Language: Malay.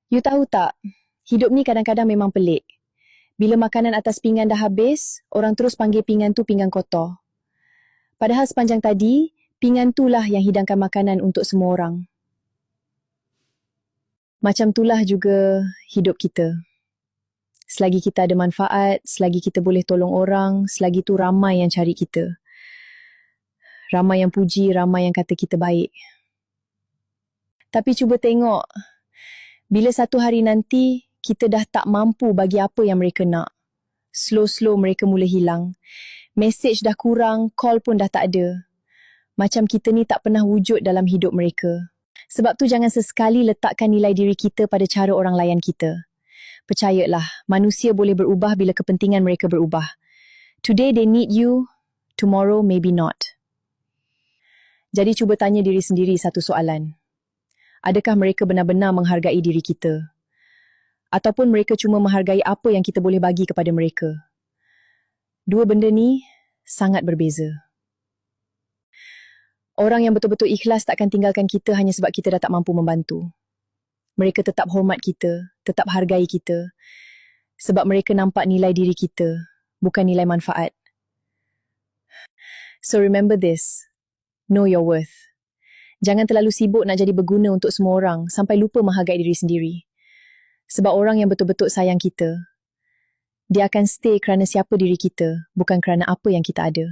You tahu tak, hidup ni kadang-kadang memang pelik. Bila makanan atas pinggan dah habis, orang terus panggil pinggan tu pinggan kotor. Padahal sepanjang tadi, pinggan itulah yang hidangkan makanan untuk semua orang. Macam itulah juga hidup kita. Selagi kita ada manfaat, selagi kita boleh tolong orang, selagi tu ramai yang cari kita. Ramai yang puji, ramai yang kata kita baik. Tapi cuba tengok, bila satu hari nanti, kita dah tak mampu bagi apa yang mereka nak. Slow-slow mereka mula hilang. Mesej dah kurang, call pun dah tak ada. Macam kita ni tak pernah wujud dalam hidup mereka. Sebab tu jangan sesekali letakkan nilai diri kita pada cara orang layan kita. Percayalah, manusia boleh berubah bila kepentingan mereka berubah. Today they need you, tomorrow maybe not. Jadi cuba tanya diri sendiri satu soalan. Adakah mereka benar-benar menghargai diri kita? Ataupun mereka cuma menghargai apa yang kita boleh bagi kepada mereka? Dua benda ni sangat berbeza. Orang yang betul-betul ikhlas takkan tinggalkan kita hanya sebab kita dah tak mampu membantu. Mereka tetap hormat kita, tetap hargai kita. Sebab mereka nampak nilai diri kita, bukan nilai manfaat. So remember this. Know your worth. Jangan terlalu sibuk nak jadi berguna untuk semua orang sampai lupa menghargai diri sendiri. Sebab orang yang betul-betul sayang kita, dia akan stay kerana siapa diri kita, bukan kerana apa yang kita ada.